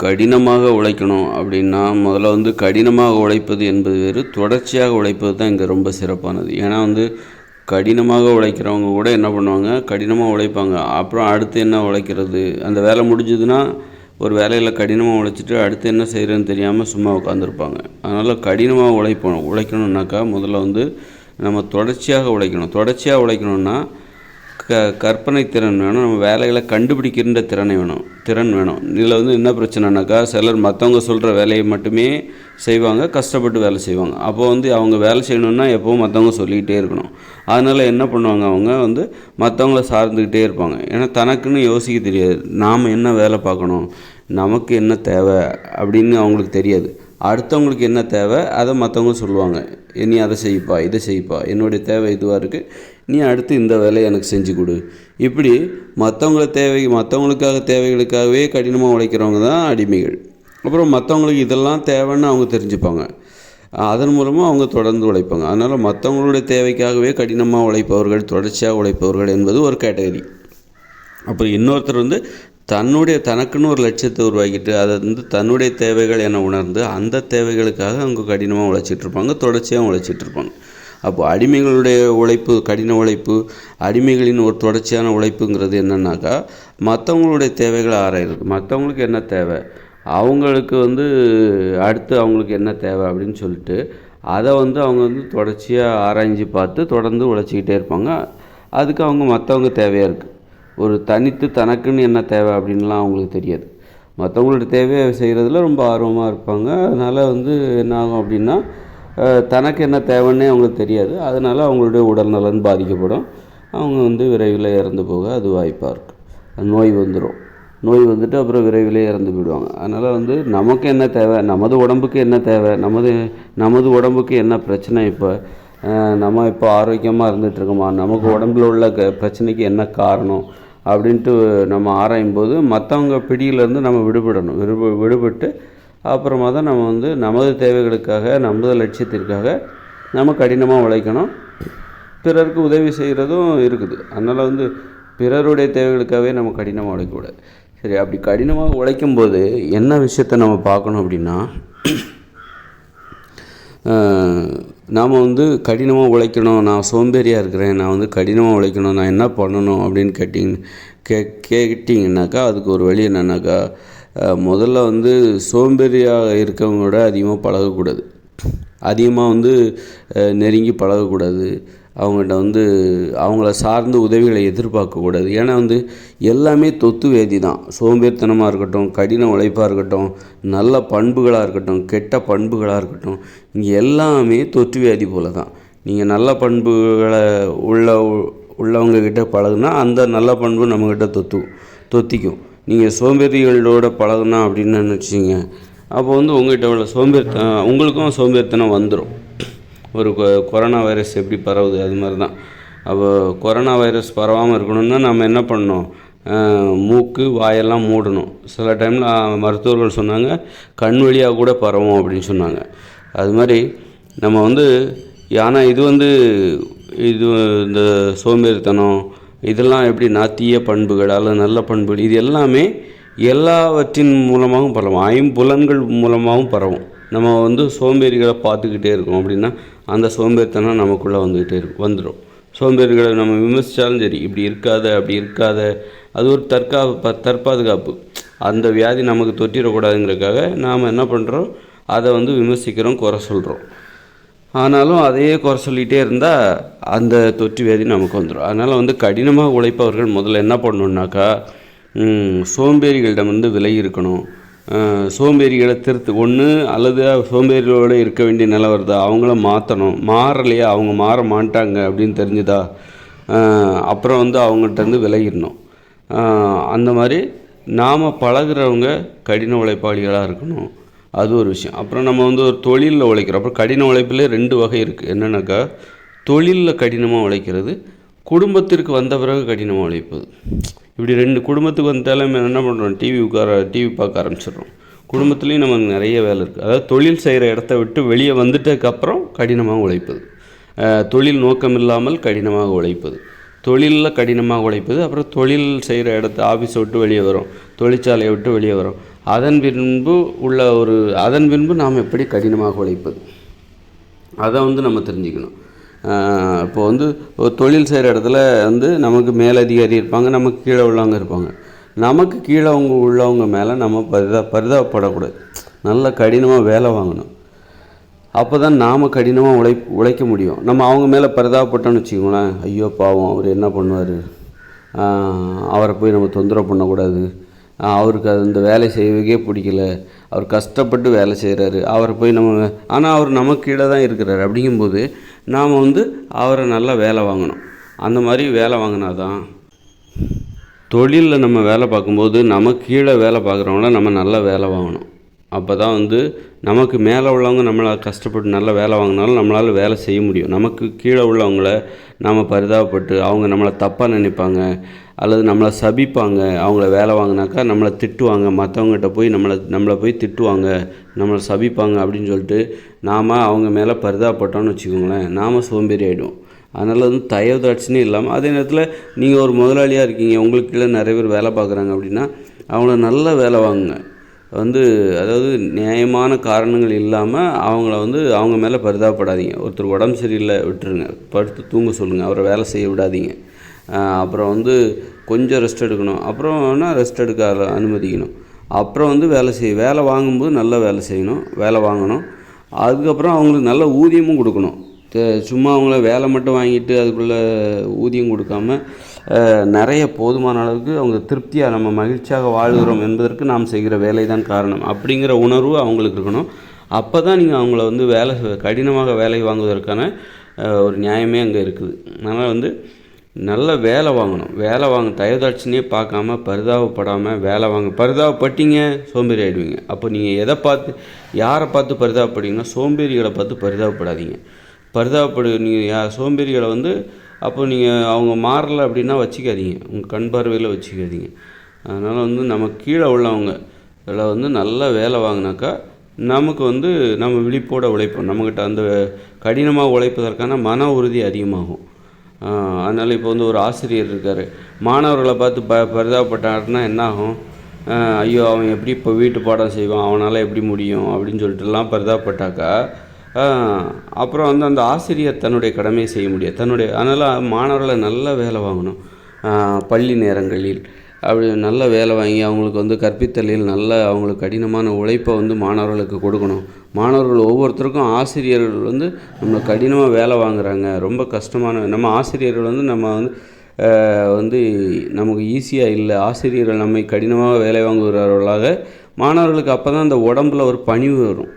கடினமாக உழைக்கணும் அப்படின்னா முதல்ல வந்து கடினமாக உழைப்பது என்பது வேறு, தொடர்ச்சியாக உழைப்பது தான் இங்கே ரொம்ப சிறப்பானது. ஏன்னா வந்து கடினமாக உழைக்கிறவங்க கூட என்ன பண்ணுவாங்க, கடினமாக உழைப்பாங்க. அப்புறம் அடுத்து என்ன உழைக்கிறது, அந்த வேலை முடிஞ்சதுன்னா ஒரு வேலையில் கடினமாக உழைச்சிட்டு அடுத்து என்ன செய்கிறதுன்னு தெரியாமல் சும்மா உட்காந்துருப்பாங்க. அதனால் கடினமாக உழைக்கணுன்னாக்கா முதல்ல வந்து நம்ம தொடர்ச்சியாக உழைக்கணும். தொடர்ச்சியாக உழைக்கணுன்னா கற்பனை திறன் வேணும், நம்ம வேலைகளை கண்டுபிடிக்கின்ற திறன் வேணும். இதில் வந்து என்ன பிரச்சனைனாக்கா, சிலர் மற்றவங்க சொல்கிற வேலையை மட்டுமே செய்வாங்க, கஷ்டப்பட்டு வேலை செய்வாங்க. அப்போ வந்து அவங்க வேலை செய்யணுன்னா எப்போவும் மற்றவங்க சொல்லிக்கிட்டே இருக்கணும். அதனால் என்ன பண்ணுவாங்க, அவங்க வந்து மற்றவங்கள சார்ந்துக்கிட்டே இருப்பாங்க. ஏன்னா தனக்குன்னு யோசிக்க தெரியாது, நாம் என்ன வேலை பார்க்கணும், நமக்கு என்ன தேவை அப்படின்னு அவங்களுக்கு தெரியாது. அடுத்தவங்களுக்கு என்ன தேவை அதை மற்றவங்க சொல்லுவாங்க, நீ அதை செய்ப்பா, இதை செய்ப்பா, என்னுடைய தேவை இதுவாக இருக்குது, நீ அடுத்து இந்த வேலையை எனக்கு செஞ்சு கொடு. இப்படி மற்றவங்களுக்காக தேவைகளுக்காகவே கடினமாக உழைக்கிறவங்க தான் அடிமைகள். அப்புறம் மற்றவங்களுக்கு இதெல்லாம் தேவைன்னு அவங்க தெரிஞ்சுப்பாங்க, அதன் மூலமாக அவங்க தொடர்ந்து உழைப்பாங்க. அதனால் மற்றவங்களுடைய தேவைக்காகவே கடினமாக உழைப்பவர்கள், தொடர்ச்சியாக உழைப்பவர்கள் என்பது ஒரு கேட்டகரி. அப்புறம் இன்னொருத்தர் வந்து தனக்குன்னு ஒரு லட்சியத்தை உருவாக்கிட்டு அதை வந்து தன்னுடைய தேவைகள் என உணர்ந்து அந்த தேவைகளுக்காக அவங்க கடினமாக உழைச்சிட்ருப்பாங்க, தொடர்ச்சியாக உழைச்சிட்ருப்பாங்க. அப்போது அடிமைகளுடைய உழைப்பு, கடின உழைப்பு, அடிமைகளின் ஒரு தொடர்ச்சியான உழைப்புங்கிறது என்னன்னாக்கா, மற்றவங்களுடைய தேவைகளை ஆராயிறது, மற்றவங்களுக்கு என்ன தேவை, அவங்களுக்கு வந்து அடுத்து அவங்களுக்கு என்ன தேவை அப்படின்னு சொல்லிட்டு அதை வந்து அவங்க வந்து தொடர்ச்சியாக ஆராய்ஞ்சு பார்த்து தொடர்ந்து உழைச்சிக்கிட்டே இருப்பாங்க. அதுக்கு அவங்க மற்றவங்க தேவையாக இருக்குது. ஒரு தனக்குன்னு என்ன தேவை அப்படின்லாம் அவங்களுக்கு தெரியாது. மற்றவங்களோட தேவையை செய்கிறதுல ரொம்ப ஆர்வமாக இருப்பாங்க. அதனால் வந்து என்ன ஆகும் அப்படின்னா, தனக்கு என்ன தேவைன்னே அவங்களுக்கு தெரியாது. அதனால் அவங்களுடைய உடல் நலன் பாதிக்கப்படும். அவங்க வந்து விரைவில் இறந்து போக அது வாய்ப்பாக இருக்குது. நோய் வந்துட்டு அப்புறம் விரைவில் இறந்து போயிடுவாங்க. அதனால் வந்து நமக்கு என்ன தேவை, நமது உடம்புக்கு என்ன தேவை, நமது உடம்புக்கு என்ன பிரச்சனை, நம்ம இப்போ ஆரோக்கியமாக இருந்துகிட்ருக்கோமா, நமக்கு உடம்பில் உள்ள பிரச்சனைக்கு என்ன காரணம் அப்படின்ட்டு நம்ம ஆராயும்போது மற்றவங்க பிடியிலேருந்து நம்ம விடுபட்டு அப்புறமா தான் நம்ம வந்து நமது தேவைகளுக்காக, நமது லட்சியத்திற்காக நம்ம கடினமாக உழைக்கணும். பிறருக்கு உதவி செய்கிறதும் இருக்குது. அதனால் வந்து பிறருடைய தேவைகளுக்காகவே நம்ம கடினமாக உழைக்கக்கூடாது. சரி, அப்படி கடினமாக உழைக்கும்போது என்ன விஷயத்தை நம்ம பார்க்கணும் அப்படின்னா, நாம் வந்து கடினமாக உழைக்கணும், நான் சோம்பேறியாக இருக்கிறேன், நான் வந்து கடினமாக உழைக்கணும், நான் என்ன பண்ணணும் அப்படின்னு கேட்டிங்கனாக்கா அதுக்கு ஒரு வழி என்னன்னாக்கா, முதல்ல வந்து சோம்பேறியாக இருக்கவங்களோட அதிகமாக பழகக்கூடாது, அதிகமாக வந்து நெருங்கி பழகக்கூடாது, அவங்கள்ட்ட வந்து அவங்கள சார்ந்து உதவிகளை எதிர்பார்க்கக்கூடாது. ஏன்னா வந்து எல்லாமே தொத்து வேதி தான். சோம்பேறித்தனமாக இருக்கட்டும், கடின உழைப்பாக இருக்கட்டும், நல்ல பண்புகளாக இருக்கட்டும், கெட்ட பண்புகளாக இருக்கட்டும், இங்கே எல்லாமே தொற்று வியாதி போல தான். நீங்கள் நல்ல பண்புகளை உள்ளவங்கக்கிட்ட பழகுனா அந்த நல்ல பண்பு நம்மக்கிட்ட தொத்திக்கும். நீங்கள் சோம்பேறிகளோட பழகுனா அப்படின்னு நினச்சிங்க, அப்போ வந்து உங்கள்கிட்ட உள்ள உங்களுக்கும் சோம்பேறித்தனம் வந்துடும். ஒரு கொரோனா வைரஸ் எப்படி பரவுது அது மாதிரி தான். அப்போ கொரோனா வைரஸ் பரவாமல் இருக்கணும்னா நம்ம என்ன பண்ணணும், மூக்கு வாயெல்லாம் மூடணும். சில டைமில் மருத்துவர்கள் சொன்னாங்க கண் வழியாக கூட பரவும் அப்படின்னு சொன்னாங்க. அது மாதிரி நம்ம வந்து, ஆனால் இது இந்த சோம்பேறித்தனம் இதெல்லாம் எப்படின்னா தீய பண்புகள் அல்லது நல்ல பண்புகள், இது எல்லாமே எல்லாவற்றின் மூலமாகவும் பரவும், ஐம்புலன்கள் மூலமாகவும் பரவும். நம்ம வந்து சோம்பேறிகளை பார்த்துக்கிட்டே இருக்கோம் அப்படின்னா அந்த சோம்பேறித்தனம் நமக்குள்ளே வந்துடும். சோம்பேறிகளை நம்ம விமர்சித்தாலும் சரி, இப்படி இருக்காத அப்படி இருக்காத, அது ஒரு தற்பாதுகாப்பு. அந்த வியாதி நமக்கு தொற்றிடக்கூடாதுங்கிறதுக்காக நாம் என்ன பண்ணுறோம், அதை வந்து விமர்சிக்கிறோம், குறை சொல்கிறோம். ஆனாலும் அதையே குறை சொல்லிகிட்டே இருந்தால் அந்த தொற்று வியாதி நமக்கு வந்துடும். அதனால் வந்து கடினமாக உழைப்பவர்கள் முதல்ல என்ன பண்ணணுன்னாக்கா, சோம்பேறிகளிடம் வந்து விலகி இருக்கணும். சோம்பேறிகளை ஒன்று அல்லது சோம்பேறிகளோடு இருக்க வேண்டிய நிலை வருதா, அவங்கள மாறலையா, அவங்க மாற மாட்டாங்க அப்படின்னு தெரிஞ்சுதா, அப்புறம் வந்து அவங்கள்ட்டேருந்து விலகிடணும். அந்த மாதிரி நாம் பழகிறவங்க கடின உழைப்பாளிகளாக இருக்கணும், அது ஒரு விஷயம். அப்புறம் நம்ம வந்து ஒரு தொழிலில் உழைக்கிறோம். அப்புறம் கடின உழைப்பில் 2 வகை இருக்குது. என்னென்னாக்கா, தொழிலில் கடினமாக உழைக்கிறது, குடும்பத்திற்கு வந்த பிறகு கடினமாக உழைப்பது. இப்படி 2 குடும்பத்துக்கு வந்தாலும் என்ன பண்ணுறோம், டிவி பார்க்க ஆரம்பிச்சிடுறோம். குடும்பத்துலேயும் நமக்கு நிறைய வேலை இருக்குது. அதாவது தொழில் செய்கிற இடத்த விட்டு வெளியே வந்துட்டதுக்கப்புறம் கடினமாக உழைப்பது, தொழில் நோக்கம் இல்லாமல் கடினமாக உழைப்பது, தொழிலில் கடினமாக உழைப்பது. அப்புறம் தொழில் செய்கிற இடத்த ஆஃபீஸை விட்டு வெளியே வரும், தொழிற்சாலையை விட்டு வெளியே வரும், அதன் பின்பு நாம் எப்படி கடினமாக உழைப்பது, அதை வந்து நம்ம தெரிஞ்சுக்கணும். இப்போ வந்து ஒரு தொழில் செய்கிற இடத்துல வந்து நமக்கு மேலதிகாரி இருப்பாங்க, நமக்கு கீழே உள்ளவங்க இருப்பாங்க. நமக்கு கீழே உள்ளவங்க மேலே நம்ம பரிதாபப்படக்கூடாது, நல்ல கடினமாக வேலை வாங்கணும். அப்போ தான் நாம் கடினமாக உழைக்க முடியும். நம்ம அவங்க மேலே பரிதாபப்பட்டோன்னு வச்சுக்கோங்களேன், ஐயோ பாவம் அவர் என்ன பண்ணுவார், அவரை போய் நம்ம தொந்தரவு பண்ணக்கூடாது, அவருக்கு அந்த வேலை செய்யவே பிடிக்கல, அவர் கஷ்டப்பட்டு வேலை செய்கிறாரு, அவரை போய் ஆனால் அவர் நமக்கு கீழே தான் இருக்கிறாரு. அப்படிங்கும்போது நாம் வந்து அவரை நல்லா வேலை வாங்கணும். அந்த மாதிரி வேலை வாங்கினா தான் தொழிலில் நம்ம வேலை பார்க்கும்போது நமக்கு கீழே வேலை பார்க்குறவங்கள நம்ம நல்லா வேலை வாங்கணும். அப்போ தான் வந்து நமக்கு மேலே உள்ளவங்க நம்மளை கஷ்டப்பட்டு நல்லா வேலை வாங்கினாலும் நம்மளால் வேலை செய்ய முடியும். நமக்கு கீழே உள்ளவங்கள நாம் பரிதாபப்பட்டு அவங்க நம்மளை தப்பாக நினைப்பாங்க அல்லது நம்மளை சபிப்பாங்க. அவங்கள வேலை வாங்கினாக்கா நம்மளை திட்டுவாங்க, மற்றவங்ககிட்ட போய் நம்மளை போய் திட்டுவாங்க, நம்மளை சபிப்பாங்க அப்படின்னு சொல்லிட்டு நாம் அவங்க மேலே பரிதாபப்பட்டோன்னு வச்சுக்கோங்களேன், நாம் சோம்பேறி ஆகிடுவோம். அதனால் வந்து தயவுதாட்சினே இல்லாமல், அதே நேரத்தில் நீங்கள் ஒரு முதலாளியாக இருக்கீங்க, உங்களுக்கு கீழே நிறைய பேர் வேலை பார்க்குறாங்க அப்படின்னா அவங்கள நல்லா வேலை வாங்குங்க. அதாவது நியாயமான காரணங்கள் இல்லாமல் அவங்கள அவங்க மேலே பரிதாபப்படாதீங்க. ஒருத்தர் உடம்பு சரியில்லை விட்டுருங்க, படுத்து தூங்க சொல்லுங்கள், அவரை வேலை செய்ய விடாதீங்க. அப்புறம் கொஞ்சம் ரெஸ்ட் எடுக்கணும், அப்புறம் வேணால் ரெஸ்ட் எடுக்க அனுமதிக்கணும். அப்புறம் வேலை வாங்கும்போது நல்லா வேலை செய்யணும், வேலை வாங்கணும். அதுக்கப்புறம் அவங்களுக்கு நல்ல ஊதியமும் கொடுக்கணும். சும்மா அவங்கள வேலை மட்டும் வாங்கிட்டு அதுக்குள்ளே ஊதியம் கொடுக்காம நிறைய போதுமான அளவுக்கு அவங்க திருப்தியாக நம்ம மகிழ்ச்சியாக வாழ்கிறோம் என்பதற்கு நாம் செய்கிற வேலை தான் காரணம் அப்படிங்கிற உணர்வு அவங்களுக்கு இருக்கணும். அப்போ தான் நீங்கள் அவங்கள கடினமாக வேலை வாங்குவதற்கான ஒரு நியாயமே அங்கே இருக்குது. அதனால் நல்ல வேலை வாங்கணும். வேலை தயவுதாட்சினே பார்க்காம பரிதாபப்படாமல் வேலை பரிதாபப்பட்டீங்க சோம்பேறி ஆகிடுவீங்க. அப்போ நீங்கள் யாரை பார்த்து பரிதாபப்படுவீங்கன்னா சோம்பேறிகளை பார்த்து பரிதாபப்படாதீங்க. நீங்கள் சோம்பேறிகளை அப்போ நீங்கள் அவங்க மாறலை அப்படின்னா வச்சுக்காதீங்க, உங்கள் கண் பார்வையில் வச்சுக்காதீங்க. அதனால் நம்ம கீழே உள்ளவங்க இதில் நல்லா வேலை வாங்கினாக்கா நமக்கு நம்ம விழிப்போடு உழைப்போம். நம்மக்கிட்ட அந்த கடினமாக உழைப்பதற்கான மன உறுதி அதிகமாகும். அதனால் இப்போ ஒரு ஆசிரியர் இருக்கார், மாணவர்களை பார்த்து பரிதாபப்பட்டாருன்னா என்ன ஆகும், ஐயோ அவன் எப்படி இப்போ வீட்டு பாடம் செய்வான், அவனால் எப்படி முடியும் அப்படின்னு சொல்லிட்டுலாம் பரிதாபப்பட்டாக்கா அப்புறம் அந்த ஆசிரியர் தன்னுடைய கடமையை செய்ய முடியாது. அதனால் மாணவர்களை நல்ல வேலை வாங்கணும். பள்ளி நேரங்களில் அப்படி நல்ல வேலை வாங்கி அவங்களுக்கு கற்பித்தலில் நல்ல அவங்களுக்கு கடினமான உழைப்பை மாணவர்களுக்கு கொடுக்கணும். மாணவர்கள் ஒவ்வொருத்தருக்கும் ஆசிரியர்கள் நம்மளை கடினமாக வேலை வாங்குகிறாங்க, ரொம்ப கஷ்டமான நம்ம ஆசிரியர்கள் நமக்கு ஈஸியாக இல்லை, ஆசிரியர்கள் நம்மை கடினமாக வேலை வாங்குகிறவர்களாக மாணவர்களுக்கு அப்போ தான் அந்த உடம்பில் ஒரு பணிவு வரும்.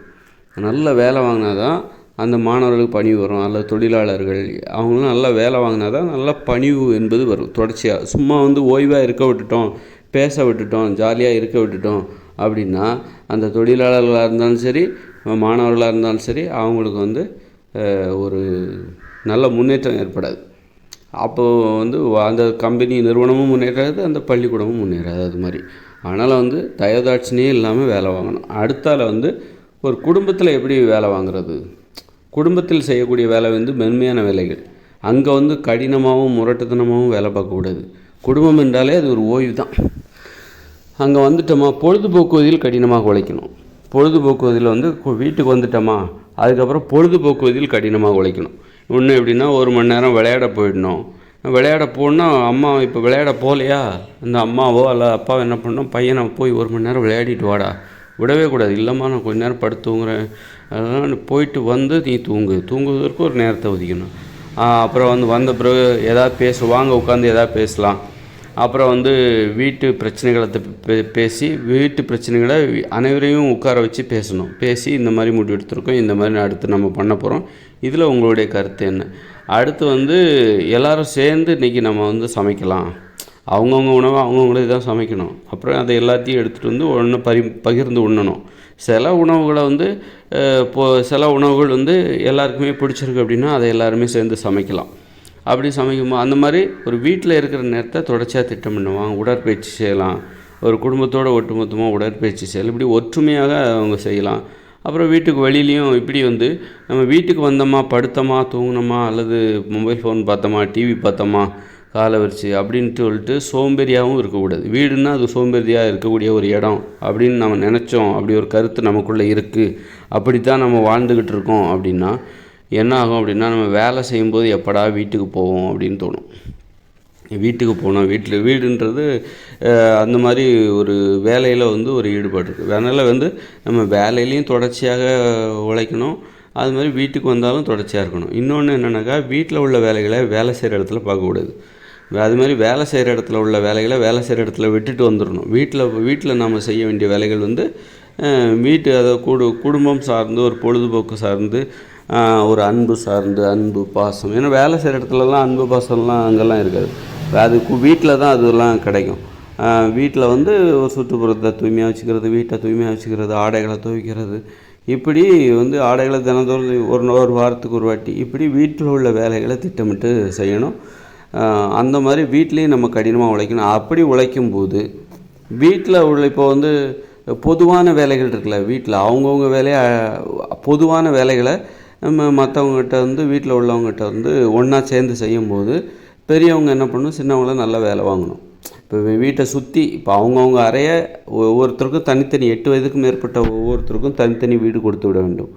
நல்ல வேலை வாங்கினா தான் அந்த மாணவர்களுக்கு பணிவு வரும். அல்லது தொழிலாளர்கள் அவங்களும் நல்லா வேலை வாங்கினா தான் நல்ல பணிவு என்பது வரும். தொடர்ச்சியாக சும்மா ஓய்வாக இருக்க விட்டுட்டோம், பேச விட்டுட்டோம், ஜாலியாக இருக்க விட்டுட்டோம் அப்படின்னா அந்த தொழிலாளர்களாக இருந்தாலும் சரி, மாணவர்களாக இருந்தாலும் சரி, அவங்களுக்கு ஒரு நல்ல முன்னேற்றம் ஏற்படாது. அப்போது அந்த கம்பெனி நிறுவனமும் முன்னேறாது, அந்த பள்ளிக்கூடமும் முன்னேறாது. அது மாதிரி அதனால் தயவுதாட்சினே இல்லாமல் வேலை வாங்கணும். அடுத்தால ஒரு குடும்பத்தில் எப்படி வேலை வாங்குறது, குடும்பத்தில் செய்யக்கூடிய வேலை மென்மையான வேலைகள். அங்கே கடினமாகவும் முரட்டுத்தனமாகவும் வேலை பார்க்கக்கூடாது. குடும்பம் என்றாலே அது ஒரு ஓய்வு தான். அங்கே வந்துட்டோமா பொழுதுபோக்குவதில் கடினமாக உழைக்கணும். பொழுதுபோக்குவதில் வீட்டுக்கு வந்துட்டோமா அதுக்கப்புறம் பொழுதுபோக்குவதில் கடினமாக உழைக்கணும். இன்னும் எப்படின்னா 1 மணி நேரம் விளையாட போயிடணும். விளையாட போனால் அம்மா இப்போ விளையாட போகலையா, அந்த அம்மாவோ அல்ல அப்பாவோ என்ன பண்ணணும், பையனை போய் 1 மணி நேரம் விளையாடிட்டு வாடா, விடவே கூடாது. இல்லைம்மா நான் கொஞ்ச நேரம் படுத்து தூங்குறேன், அதனால் போயிட்டு நீ தூங்குவதற்கு ஒரு நேரத்தை ஒதுக்கணும். அப்புறம் வந்த பிறகு ஏதாவது வாங்க உட்காந்து ஏதாவது பேசலாம். அப்புறம் வீட்டு பிரச்சனைகளை பேசி வீட்டு பிரச்சனைகளை அனைவரையும் உட்கார வச்சு பேசணும். பேசி இந்த மாதிரி முடிவு எடுத்திருக்கோம், இந்த மாதிரி அடுத்து நம்ம பண்ண போகிறோம், இதில் உங்களுடைய கருத்து என்ன, அடுத்து எல்லோரும் சேர்ந்து இன்றைக்கி நம்ம சமைக்கலாம், அவங்கவுங்க உணவை அவங்கவுங்களே தான் சமைக்கணும். அப்புறம் அதை எல்லாத்தையும் எடுத்துகிட்டு ஒன்று பகிர்ந்து உண்ணணும். சில உணவுகளை சில உணவுகள் எல்லாருக்குமே பிடிச்சிருக்கு அப்படின்னா அதை எல்லாருமே சேர்ந்து சமைக்கலாம். அப்படி சமைக்கும்போது அந்த மாதிரி ஒரு வீட்டில் இருக்கிற நேரத்தை தொடர்ச்சியாக திட்டமிடுவாங்க. உடற்பயிற்சி செய்யலாம், ஒரு குடும்பத்தோடு ஒட்டுமொத்தமாக உடற்பயிற்சி செய்யலாம், இப்படி ஒற்றுமையாக அவங்க செய்யலாம். அப்புறம் வீட்டுக்கு வெளியிலையும் இப்படி நம்ம வீட்டுக்கு வந்தோமா, படுத்தோமா, தூங்கினோமா, அல்லது மொபைல் ஃபோன் பார்த்தோமா, டிவி பார்த்தோமா, காலை விரிச்சு அப்படின்ட்டு சொல்லிட்டு சோம்பேறியாகவும் இருக்கக்கூடாது. வீடுன்னா அது சோம்பேறியாக இருக்கக்கூடிய ஒரு இடம் அப்படின்னு நம்ம நினச்சோம், அப்படி ஒரு கருத்து நமக்குள்ளே இருக்குது, அப்படி தான் நம்ம வாழ்ந்துக்கிட்டு இருக்கோம் அப்படின்னா என்ன ஆகும் அப்படின்னா, நம்ம வேலை செய்யும்போது எப்படா வீட்டுக்கு போவோம் அப்படின்னு தோணும். வீட்டுக்கு போனோம், வீடுன்றது அந்த மாதிரி ஒரு வேலையில் வந்து ஒரு ஈடுபாடு இருக்குது. அதனால் வந்து நம்ம வேலையிலையும் தொடர்ச்சியாக உழைக்கணும், அது மாதிரி வீட்டுக்கு வந்தாலும் தொடர்ச்சியாக இருக்கணும். இன்னொன்று என்னென்னாக்கா, வீட்டில் உள்ள வேலைகளை வேலை செய்கிற இடத்துல பார்க்கக்கூடாது. அது மாதிரி வேலை செய்கிற இடத்துல உள்ள வேலைகளை வேலை செய்கிற இடத்துல விட்டுட்டு வந்துடணும். வீட்டில் நம்ம செய்ய வேண்டிய வேலைகள் வந்து அதை குடும்பம் சார்ந்து, ஒரு பொழுதுபோக்கு சார்ந்து, ஒரு அன்பு சார்ந்து, அன்பு பாசம். ஏன்னா வேலை செய்கிற இடத்துலலாம் அன்பு பாசம்லாம் அங்கெல்லாம் இருக்காது. அது வீட்டில் தான் அதெல்லாம் கிடைக்கும். வீட்டில் வந்து ஒரு சுற்றுப்புறத்தை தூய்மையாக வச்சுக்கிறது, வீட்டை தூய்மையாக வச்சுக்கிறது, ஆடைகளை துவைக்கிறது, இப்படி வந்து ஆடைகளை தினந்தோறும் ஒரு வாரத்துக்கு ஒரு வாட்டி இப்படி வீட்டில் உள்ள வேலைகளை திட்டமிட்டு செய்யணும். அந்த மாதிரி வீட்லேயும் நம்ம கடினமாக உழைக்கணும். அப்படி உழைக்கும்போது வீட்டில் உள்ள இப்போ வந்து பொதுவான வேலைகள் இருக்குல்ல, வீட்டில் அவங்கவுங்க வேலையை பொதுவான வேலைகளை நம்ம மற்றவங்ககிட்ட வந்து வீட்டில் உள்ளவங்ககிட்ட வந்து ஒன்றா சேர்ந்து செய்யும்போது பெரியவங்க என்ன பண்ணணும், சின்னவங்கள நல்ல வேலை வாங்கணும். இப்போ வீட்டை சுற்றி இப்போ அவங்கவுங்க அறையை ஒவ்வொருத்தருக்கும் தனித்தனி 8 வயதுக்கும் மேற்பட்ட ஒவ்வொருத்தருக்கும் தனித்தனி வீடு கொடுத்து விட வேண்டும்.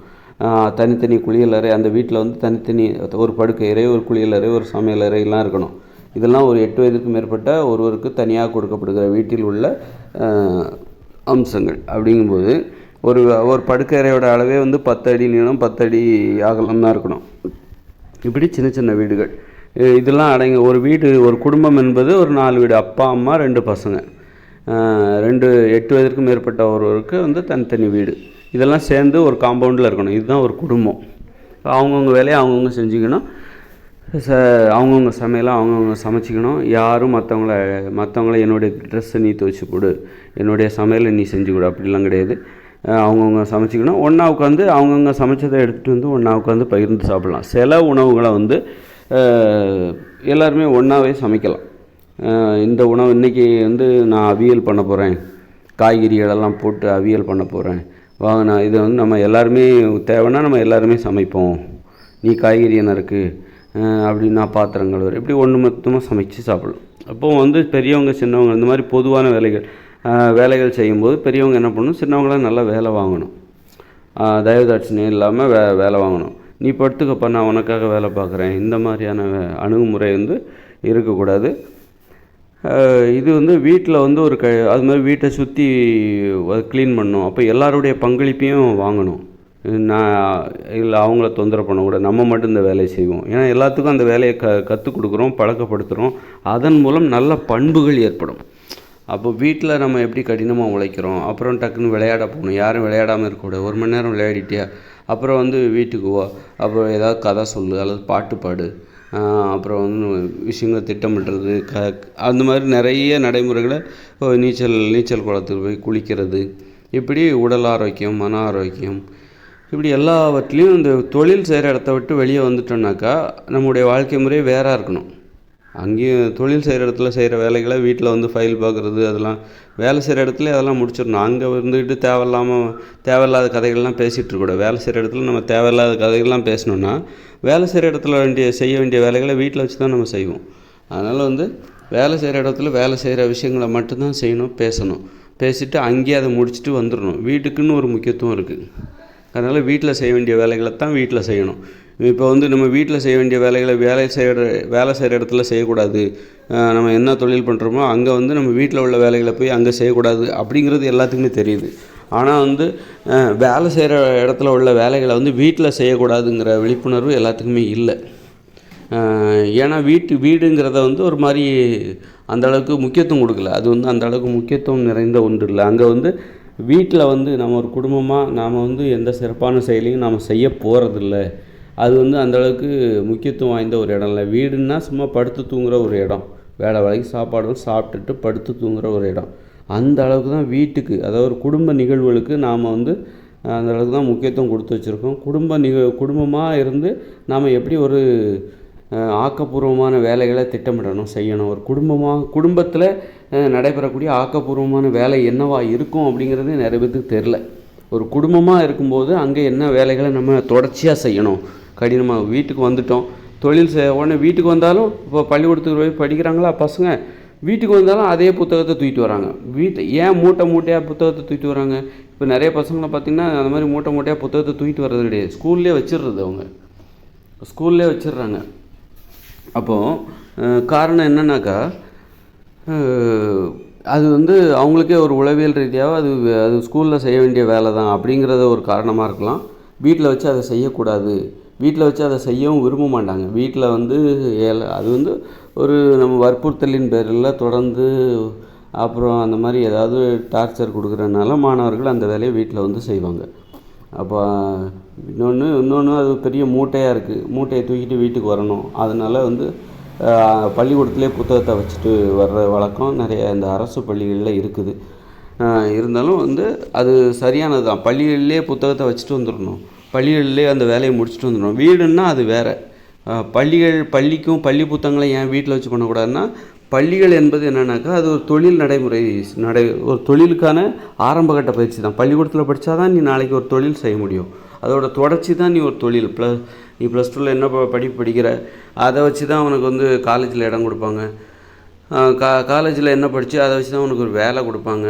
தனித்தனி குளியலறை, அந்த வீட்டில் வந்து தனித்தனி ஒரு படுக்கை அறை, ஒரு குளியலறை, ஒரு சமையல் அறையெல்லாம் இருக்கணும். இதெல்லாம் ஒரு 8 வயதுக்கு மேற்பட்ட ஒருவருக்கு தனியாக கொடுக்கப்படுகிற வீட்டில் உள்ள அம்சங்கள். அப்படிங்கும்போது ஒரு படுக்கை அறையோட அளவே வந்து 10 அடி நீளம், 10 அடி அகலம் தான் இருக்கணும். இப்படி சின்ன சின்ன வீடுகள் இதெல்லாம் அடங்கி ஒரு வீடு, ஒரு குடும்பம் என்பது ஒரு 4 வீடு, அப்பா அம்மா 2 பசங்க, 8 வயதிற்கும் மேற்பட்ட ஒருவருக்கு வந்து தனித்தனி வீடு, இதெல்லாம் சேர்ந்து ஒரு காம்பவுண்டில் இருக்கணும். இதுதான் ஒரு குடும்பம். அவங்கவுங்க வேலையை அவங்கவுங்க செஞ்சுக்கணும். அவங்கவுங்க சமையலை அவங்கவுங்க சமைச்சிக்கணும். யாரும் மற்றவங்கள என்னுடைய ட்ரெஸ்ஸை நீ துவைச்சி கொடு, என்னுடைய சமையலை நீ செஞ்சு கொடு அப்படிலாம் கிடையாது. அவங்கவுங்க சமைச்சிக்கணும். ஒன்றா உட்காந்து அவங்கவுங்க சமைச்சதை எடுத்துகிட்டு வந்து ஒன்றா உட்காந்து பகிர்ந்து சாப்பிட்லாம். சில உணவுகளை வந்து எல்லாருமே ஒன்றாவே சமைக்கலாம். இந்த உணவு இன்றைக்கி வந்து நான் அவியல் பண்ண போகிறேன், காய்கறிகளெல்லாம் போட்டு அவியல் பண்ண போகிறேன், வாங்க நான் இதை வந்து நம்ம எல்லாருமே தேவைன்னா நம்ம எல்லாருமே சமைப்போம், நீ காய்கறி நறுக்கு அப்படின்னா பாத்திரங்கள் வரும், இப்படி ஒன்று மொத்தமாக சமைச்சு சாப்பிடலாம். அப்போது வந்து பெரியவங்க சின்னவங்க இந்த மாதிரி பொதுவான வேலைகள் செய்யும்போது பெரியவங்க என்ன பண்ணணும், சின்னவங்களாம் நல்லா வேலை வாங்கணும். தயவுதாட்சியம் இல்லாமல் வேலை வாங்கணும். நீ படுத்துக்கப்பா நான் உனக்காக வேலை பார்க்குறேன், இந்த மாதிரியான அணுகுமுறை வந்து இருக்கக்கூடாது. இது வந்து வீட்டில் வந்து அது மாதிரி வீட்டை சுற்றி க்ளீன் பண்ணணும். அப்போ எல்லாருடைய பங்களிப்பையும் வாங்கணும். இல்லை அவங்கள தொந்தரவு பண்ணக்கூடாது, நம்ம மட்டும் இந்த வேலையை செய்வோம். ஏன்னா எல்லாத்துக்கும் அந்த வேலையை கற்றுக் கொடுக்குறோம், பழக்கப்படுத்துகிறோம். அதன் மூலம் நல்ல பண்புகள் ஏற்படும். அப்போ வீட்டில் நம்ம எப்படி கடினமாக உழைக்கிறோம், அப்புறம் டக்குன்னு விளையாட போகணும், யாரும் விளையாடாமல் இருக்கக்கூடாது. 1 மணி நேரம் விளையாடிட்டியா, அப்புறம் வந்து வீட்டுக்கு வா, அப்புறம் ஏதாவது கதை சொல்லு அல்லது பாட்டு பாடு, அப்புறம் வந்து விஷயங்களை திட்டமிடுறது, அந்த மாதிரி நிறைய நடைமுறைகளை, நீச்சல் குளத்துக்கு போய் குளிக்கிறது, இப்படி உடல் ஆரோக்கியம், மன ஆரோக்கியம், இப்படி எல்லாவற்றிலையும் இந்த தொழில் செய்கிற இடத்த விட்டு வெளியே வந்துட்டோம்னாக்கா நம்முடைய வாழ்க்கை முறை வேறாக இருக்கணும். அங்கேயும் தொழில் செய்கிற இடத்துல செய்கிற வேலைகளை வீட்டில் வந்து ஃபைல் பார்க்குறது, அதெல்லாம் வேலை செய்கிற இடத்துல அதெல்லாம் முடிச்சிடணும். அங்கே இருந்துக்கிட்டு தேவையில்லாத கதைகள்லாம் பேசிகிட்டு இருக்கக்கூடாது. வேலை செய்கிற இடத்துல நம்ம தேவையில்லாத கதைகள்லாம் பேசணுன்னா வேலை செய்கிற இடத்துல செய்ய வேண்டிய வேலைகளை வீட்டில் வச்சு தான் நம்ம செய்வோம். அதனால் வந்து வேலை செய்கிற இடத்துல வேலை செய்கிற விஷயங்களை மட்டும்தான் செய்யணும், பேசிட்டு அங்கேயே அதை முடிச்சுட்டு வந்துடணும். வீட்டுக்குன்னு ஒரு முக்கியத்துவம் இருக்குது. அதனால் வீட்டில் செய்ய வேண்டிய வேலைகளை தான் வீட்டில் செய்யணும். இப்போ வந்து நம்ம வீட்டில் செய்ய வேண்டிய வேலைகளை வேலை செய்கிற இடத்துல செய்யக்கூடாது. நம்ம என்ன தொழில் பண்ணுறோமோ அங்கே வந்து நம்ம வீட்டில் உள்ள வேலைகளை போய் அங்கே செய்யக்கூடாது அப்படிங்கிறது எல்லாத்துக்குமே தெரியுது. ஆனால் வந்து வேலை செய்கிற இடத்துல உள்ள வேலைகளை வந்து வீட்டில் செய்யக்கூடாதுங்கிற விழிப்புணர்வு எல்லாத்துக்குமே இல்லை. ஏன்னா வீடுங்கிறத வந்து ஒரு மாதிரி அந்தளவுக்கு முக்கியத்துவம் கொடுக்கல. அது வந்து அந்தளவுக்கு முக்கியத்துவம் நிறைந்த ஒன்று இல்லை. அங்கே வந்து வீட்டில் வந்து நம்ம ஒரு குடும்பமாக நாம் வந்து எந்த சிறப்பான செயலையும் நாம் செய்ய போகிறதில்ல. அது வந்து அந்தளவுக்கு முக்கியத்துவம் வாய்ந்த ஒரு இடம் இல்லை. வீடுன்னா சும்மா படுத்து தூங்குகிற ஒரு இடம், வேலைக்கு சாப்பாடும் சாப்பிட்டுட்டு படுத்து தூங்குகிற ஒரு இடம். அந்த அளவுக்கு தான் வீட்டுக்கு, அதாவது ஒரு குடும்ப நிகழ்வுகளுக்கு நாம் வந்து அந்த அளவுக்கு தான் முக்கியத்துவம் கொடுத்து வச்சுருக்கோம். குடும்பமாக இருந்து நாம் எப்படி ஒரு ஆக்கப்பூர்வமான வேலைகளை திட்டமிடணும், செய்யணும். ஒரு குடும்பத்தில் நடைபெறக்கூடிய ஆக்கப்பூர்வமான வேலை என்னவா இருக்கும் அப்படிங்கிறது நிறைய பேருக்கு தெரில. ஒரு குடும்பமாக இருக்கும்போது அங்கே என்ன வேலைகளை நம்ம தொடர்ச்சியாக செய்யணும். கடினமாக வீட்டுக்கு வந்துட்டோம், தொழில் செய்ய உடனே வீட்டுக்கு வந்தாலும் இப்போ பள்ளிக்கூடத்துக்கு போய் படிக்கிறாங்களா பசங்க, வீட்டுக்கு வந்தாலும் அதே புத்தகத்தை தூக்கிட்டு வராங்க. ஏன் மூட்டையாக புத்தகத்தை தூக்கிட்டு வராங்க? இப்போ நிறைய பசங்களை பார்த்திங்கன்னா அந்த மாதிரி மூட்டையாக புத்தகத்தை தூக்கிட்டு வர்றது கிடையாது, ஸ்கூல்லே வச்சிடுறது. அவங்க ஸ்கூல்லே வச்சிடுறாங்க. அப்போது காரணம் என்னன்னாக்கா, அது அவங்களுக்கே ஒரு உளவியல் ரீதியாக அது ஸ்கூலில் செய்ய வேண்டிய வேலை தான் அப்படிங்கிறத ஒரு காரணமாக இருக்கலாம். வீட்டில் வச்சு அதை செய்யக்கூடாது, வீட்டில் வச்சு அதை செய்யவும் விரும்ப மாட்டாங்க. வீட்டில் அது ஒரு நம்ம வற்புறுத்தலின் பேரில் தொடர்ந்து அப்புறம் அந்த மாதிரி ஏதாவது டார்ச்சர் கொடுக்குறதுனால மாணவர்கள் அந்த வேலையை வீட்டில் செய்வாங்க. அப்போ இன்னொன்று அது பெரிய மூட்டையாக இருக்குது, மூட்டையை தூக்கிட்டு வீட்டுக்கு வரணும். அதனால் பள்ளிக்கூடத்துலேயே புத்தகத்தை வச்சுட்டு வர்ற வழக்கம் நிறைய இந்த அரசு பள்ளிகளில் இருக்குது. இருந்தாலும் அது சரியானது தான். பள்ளிகளிலே புத்தகத்தை வச்சுட்டு வந்துடணும், பள்ளிகளிலே அந்த வேலையை முடிச்சுட்டு வந்துடணும். வீடுன்னா அது வேறு. பள்ளிக்கும் பள்ளி புத்தகங்களை ஏன் வீட்டில் வச்சு பண்ணக்கூடாதுன்னா, பள்ளிகள் என்பது என்னென்னாக்கா அது ஒரு தொழில் நடைமுறை, ஒரு தொழிலுக்கான ஆரம்பகட்ட பயிற்சி தான். பள்ளிக்கூடத்தில் படித்தா தான் நீ நாளைக்கு ஒரு தொழில் செய்ய முடியும். அதோட தொடர்ச்சி தான் நீ ஒரு தொழில். நீ ப்ளஸ் டூவில் என்ன படிப்பு படிக்கிற அதை வச்சு தான் உனக்கு காலேஜில் இடம் கொடுப்பாங்க. காலேஜில் என்ன படித்து அதை வச்சு தான் உனக்கு ஒரு வேலை கொடுப்பாங்க.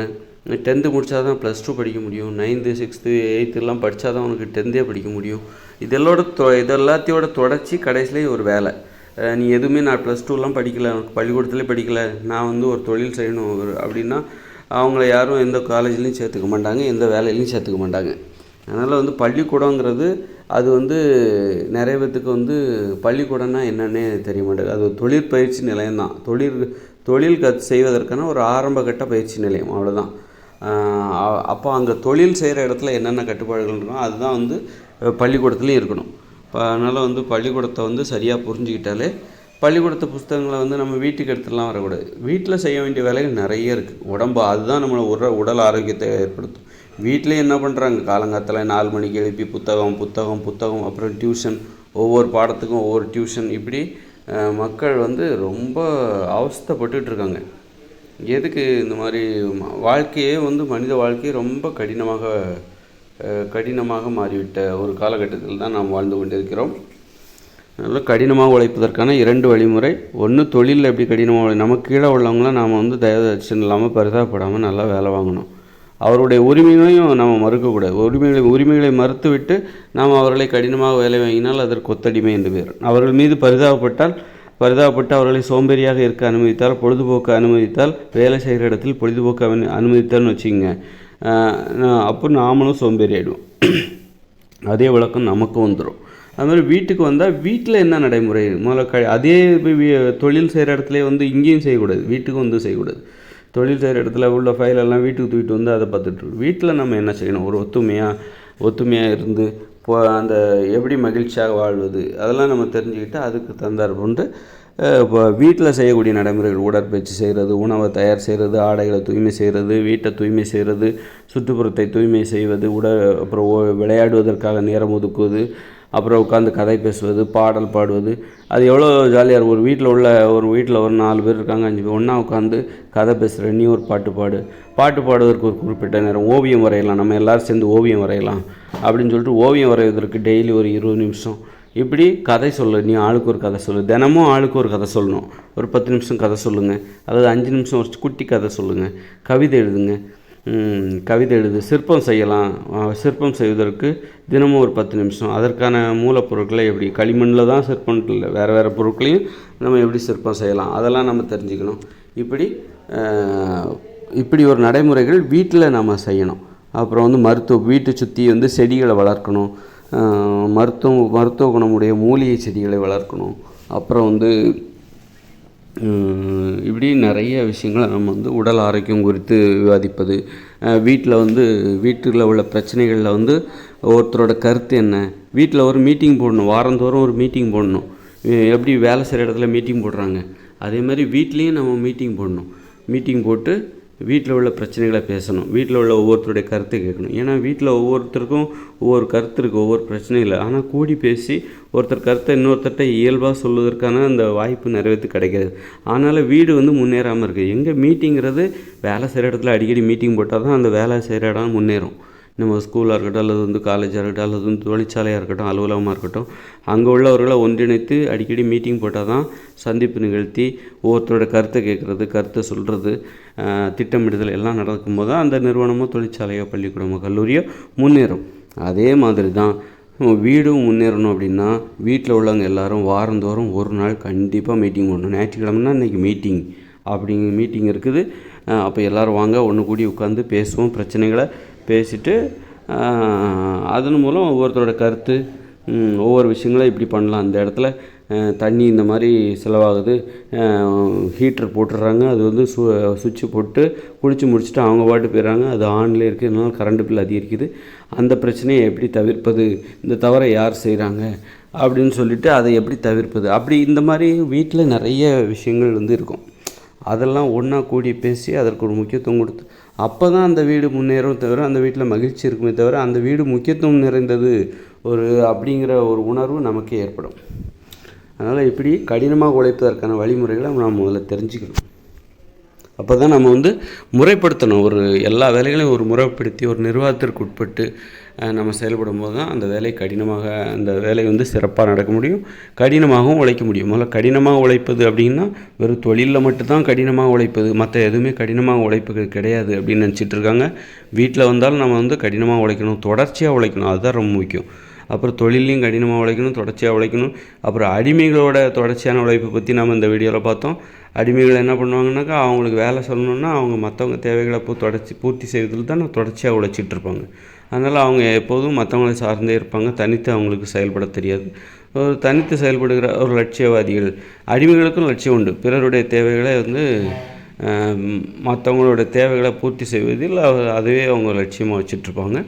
10th முடித்தா தான் ப்ளஸ் 2 படிக்க முடியும். 9th 6th 8th படித்தா தான் உனக்கு 10th படிக்க முடியும். இதெல்லாத்தையோட தொடர்ச்சி கடைசியிலே ஒரு வேலை. நீ எதுவுமே நான் ப்ளஸ் 2 படிக்கலை, பள்ளிக்கூடத்துலேயே படிக்கலை, நான் ஒரு தொழில் செய்யணும் அப்படின்னா அவங்கள யாரும் எந்த காலேஜ்லேயும் சேர்த்துக்க மாட்டாங்க, எந்த வேலையிலையும் சேர்த்துக்க மாட்டாங்க. அதனால் பள்ளிக்கூடங்கிறது அது நிறைய பேத்துக்கு பள்ளிக்கூடம்னா என்னன்னே தெரிய மாட்டேங்குது. அது ஒரு தொழிற்பயிற்சி நிலையம்தான். தொழில் செய்வதற்கான ஒரு ஆரம்பகட்ட பயிற்சி நிலையம், அவ்வளோதான். அப்போ அங்கே தொழில் செய்கிற இடத்துல என்னென்ன கட்டுப்பாடுகள் இருக்கணும் அதுதான் பள்ளிக்கூடத்துலேயும் இருக்கணும். அதனால் பள்ளிக்கூடத்தை சரியாக புரிஞ்சுக்கிட்டாலே பள்ளிக்கூடத்து புஸ்தகங்களை நம்ம வீட்டுக்கு எடுத்துலாம் வரக்கூடாது. வீட்டில் செய்ய வேண்டிய வேலைகள் நிறைய இருக்குது. அதுதான் நம்மளை உடல் ஆரோக்கியத்தை ஏற்படுத்தும். வீட்டிலே என்ன பண்ணுறாங்க, காலங்காத்தில் 4 மணிக்கு எழுப்பி புத்தகம், அப்புறம் டியூஷன், ஒவ்வொரு பாடத்துக்கும் ஒவ்வொரு டியூஷன், இப்படி மக்கள் ரொம்ப அவஸ்தைப்பட்டுருக்காங்க. எதுக்கு இந்த மாதிரி வாழ்க்கையே மனித வாழ்க்கையே ரொம்ப கடினமாக மாறிவிட்ட ஒரு காலகட்டத்தில் தான் நாம் வாழ்ந்து கொண்டிருக்கிறோம். அதனால் கடினமாக உழைப்பதற்கான 2 வழிமுறை. ஒன்று, தொழிலில் எப்படி கடினமாக நமக்கு கீழே உள்ளவங்களாம் நாம் தயவு அச்சன் இல்லாமல் பரிதாபப்படாமல் நல்லா வேலை வாங்கணும். அவருடைய உரிமைகளையும் நம்ம மறுக்கக்கூடாது. உரிமைகளை மறுத்துவிட்டு நாம் அவர்களை கடினமாக வேலை வாங்கினால் அதற்கு ஒத்தடிமை என்று பேர். அவர்கள் மீது பரிதாபப்பட்டு அவர்களை சோம்பேறியாக இருக்க அனுமதித்தால், பொழுதுபோக்கு அனுமதித்தால், வேலை செய்கிற இடத்தில் பொழுதுபோக்கு அனுமதித்தால்னு வச்சுக்கோங்க, அப்போ நாமளும் சோம்பேறி ஆகிடுவோம். அதே விளக்கம் நமக்கும் வந்துடும். அது மாதிரி வீட்டுக்கு வந்தால் வீட்டில் என்ன நடைமுறை முதல்ல அதே தொழில் செய்கிற இடத்துல இங்கேயும் செய்யக்கூடாது, வீட்டுக்கும் செய்யக்கூடாது. தொழில் செய்கிற இடத்துல உள்ள ஃபைலெல்லாம் வீட்டுக்கு தூக்கிட்டு அதை பார்த்துட்ருக்கு. வீட்டில் நம்ம என்ன செய்யணும், ஒரு ஒத்துமையாக இருந்து அந்த எப்படி மகிழ்ச்சியாக வாழ்வது அதெல்லாம் நம்ம தெரிஞ்சுக்கிட்டு அதுக்கு தந்தார்புண்டு இப்போ வீட்டில் செய்யக்கூடிய நடைமுறைகள், உடற்பயிற்சி செய்கிறது, உணவை தயார் செய்கிறது, ஆடைகளை தூய்மை செய்கிறது, வீட்டை தூய்மை செய்கிறது, சுற்றுப்புறத்தை தூய்மை செய்வது, அப்புறம் விளையாடுவதற்காக நேரம் ஒதுக்குவது, அப்புறம் உட்காந்து கதை பேசுவது, பாடல் பாடுவது. அது எவ்வளோ ஜாலியாக இருக்கும். ஒரு வீட்டில் ஒரு 4 பேர் இருக்காங்க, 5 பேர் ஒன்றா உட்காந்து கதை பேசுகிற, நீ ஒரு பாட்டு பாடுவதற்கு ஒரு குறிப்பிட்ட நேரம், ஓவியம் வரையலாம், நம்ம எல்லோரும் சேர்ந்து ஓவியம் வரையலாம் அப்படின்னு சொல்லிட்டு ஓவியம் வரைவதற்கு டெய்லி ஒரு 20 நிமிஷம், இப்படி கதை சொல்லு, நீ ஆளுக்கு ஒரு கதை சொல்லு, தினமும் ஆளுக்கு ஒரு கதை சொல்லணும். ஒரு 10 நிமிஷம் கதை சொல்லுங்கள், அதாவது 5 நிமிஷம் ஒரு குட்டி கதை சொல்லுங்கள், கவிதை எழுது, சிற்பம் செய்யலாம், சிற்பம் செய்வதற்கு தினமும் ஒரு 10 நிமிஷம், அதற்கான மூலப்பொருட்களை எப்படி, களிமண்ணில் தான் சிற்பம் இல்லை, வேறு பொருட்களையும் நம்ம எப்படி சிற்பம் செய்யலாம் அதெல்லாம் நம்ம தெரிஞ்சுக்கணும். இப்படி ஒரு நடைமுறைகள் வீட்டில் நம்ம செய்யணும். அப்புறம் வீட்டை சுற்றி செடிகளை வளர்க்கணும், மருத்துவ குணமுடைய மூலிகை செடிகளை வளர்க்கணும். அப்புறம் இப்படி நிறைய விஷயங்களை நம்ம உடல் ஆரோக்கியம் குறித்து விவாதிப்பது, வீட்டில் உள்ள பிரச்சனைகளில் ஒருத்தரோட கருத்து என்ன, வீட்டில் ஒரு மீட்டிங் போடணும், வாரந்தோறும் ஒரு மீட்டிங் போடணும். எப்படி வேலை செய்கிற இடத்துல மீட்டிங் போடுறாங்க அதே மாதிரி வீட்லேயும் நம்ம மீட்டிங் போட்டு வீட்டில் உள்ள பிரச்சனைகளை பேசணும், வீட்டில் உள்ள ஒவ்வொருத்தருடைய கருத்தை கேட்கணும். ஏன்னா வீட்டில் ஒவ்வொருத்தருக்கும் ஒவ்வொரு கருத்து இருக்குது, ஒவ்வொரு பிரச்சனை இல்லை. ஆனால் கூடி பேசி ஒருத்தர் கருத்தை இன்னொருத்தர்கிட்ட இயல்பாக சொல்வதற்கான அந்த வாய்ப்பு நிறைவேற்று கிடைக்காது. அதனால் வீடு முன்னேறாமல் இருக்குது. எங்கே மீட்டிங்கிறது வேலை செய்கிற இடத்துல அடிக்கடி மீட்டிங் போட்டால் தான் அந்த வேலை செய்கிற இடம் முன்னேறும். நம்ம ஸ்கூலாக இருக்கட்டும், அல்லது வந்து காலேஜாக இருக்கட்டும், அல்லது வந்து தொழிற்சாலையாக இருக்கட்டும், அலுவலகமாக இருக்கட்டும், அங்கே உள்ளவர்களை ஒன்றிணைத்து அடிக்கடி மீட்டிங் போட்டால் தான் சந்திப்பு நிகழ்த்தி ஒவ்வொருத்தரோட கருத்தை கேட்குறது, கருத்தை சொல்கிறது, திட்டமிடுதல் எல்லாம் நடக்கும்போது தான் அந்த நிறுவனமோ தொழிற்சாலையோ பள்ளிக்கூடமோ கல்லூரியோ முன்னேறும். அதே மாதிரி தான் வீடும் முன்னேறணும் அப்படின்னா வீட்டில் உள்ளவங்க எல்லோரும் வாரந்தோறும் ஒரு நாள் கண்டிப்பாக மீட்டிங் போடணும். ஞாயிற்றுக்கிழமைனா இன்றைக்கி மீட்டிங் அப்படிங்கிற மீட்டிங் இருக்குது. அப்போ எல்லோரும் வாங்க ஒன்று கூடி உட்காந்து பேசுவோம், பிரச்சனைகளை பேசிவிட்டு அதன் மூலம் ஒவ்வொருத்தரோட கருத்து, ஒவ்வொரு விஷயங்களும் இப்படி பண்ணலாம், அந்த இடத்துல தண்ணி இந்த மாதிரி செலவாகுது, ஹீட்ரு போட்டுடுறாங்க, அது வந்து சுவிட்சு போட்டு குளித்து முடிச்சுட்டு அவங்க பாட்டு போயிடுறாங்க, அது ஆன்லேயே இருக்குது, இதனால் கரண்ட்டு பில் அதிகரிக்குது, அந்த பிரச்சனையை எப்படி தவிர்ப்பது, இந்த தவறை யார் செய்கிறாங்க அப்படின்னு சொல்லிவிட்டு அதை எப்படி தவிர்ப்பது, அப்படி இந்த மாதிரி வீட்டில் நிறைய விஷயங்கள் வந்து இருக்கும். அதெல்லாம் ஒன்றா கூடி பேசி அதற்கு ஒரு முக்கியத்துவம் கொடுத்து அப்போ தான் அந்த வீடு முன்னேறும் தவிர, அந்த வீட்டில் மகிழ்ச்சி இருக்குமே தவிர, அந்த வீடு முக்கியத்துவம் நிறைந்தது அப்படிங்கிற ஒரு உணர்வு நமக்கு ஏற்படும். அதனால் இப்படி கடினமாக உழைப்பதற்கான வழிமுறைகளை நாம் முதல்ல தெரிஞ்சுக்கணும். அப்போ தான் நம்ம வந்து முறைப்படுத்தணும். எல்லா வேலைகளையும் ஒரு முறைப்படுத்தி ஒரு நிர்வாகத்திற்கு உட்பட்டு நம்ம செயல்படும் போது தான் அந்த வேலை வந்து சிறப்பாக நடக்க முடியும், கடினமாகவும் உழைக்க முடியும். முதல்ல கடினமாக உழைப்பது அப்படின்னா வெறும் தொழிலில் மட்டும்தான் கடினமாக உழைப்பது, மற்ற எதுவுமே கடினமாக உழைப்பது கிடையாது அப்படின்னு நினச்சிட்டு இருக்காங்க. வீட்டில் வந்தாலும் நம்ம வந்து கடினமாக உழைக்கணும், தொடர்ச்சியாக உழைக்கணும், அதுதான் ரொம்ப முக்கியம். அப்புறம் தொழிலையும் கடினமாக உழைக்கணும், தொடர்ச்சியாக உழைக்கணும். அப்புறம் அடிமைகளோட தொடர்ச்சியான உழைப்பை பற்றி நம்ம இந்த வீடியோவில் பார்த்தோம். அடிமைகள் என்ன பண்ணுவாங்கன்னாக்கா, அவங்களுக்கு வேலை சொல்லணுன்னா அவங்க மற்றவங்க தேவைகளை பூர்த்தி செய்வதில் தான் தொடர்ச்சியாக உழைச்சிட்ருப்பாங்க. அதனால் அவங்க எப்போதும் மற்றவங்களை சார்ந்தே இருப்பாங்க, தனித்து அவங்களுக்கு செயல்பட தெரியாது. ஒரு தனித்து செயல்படுகிற ஒரு லட்சியவாதிகள். அடிமைகளுக்கும் லட்சியம் உண்டு, பிறருடைய தேவைகளை வந்து மற்றவங்களோட தேவைகளை பூர்த்தி செய்வதில் அதுவே அவங்க லட்சியமாக வச்சிட்ருப்பாங்க.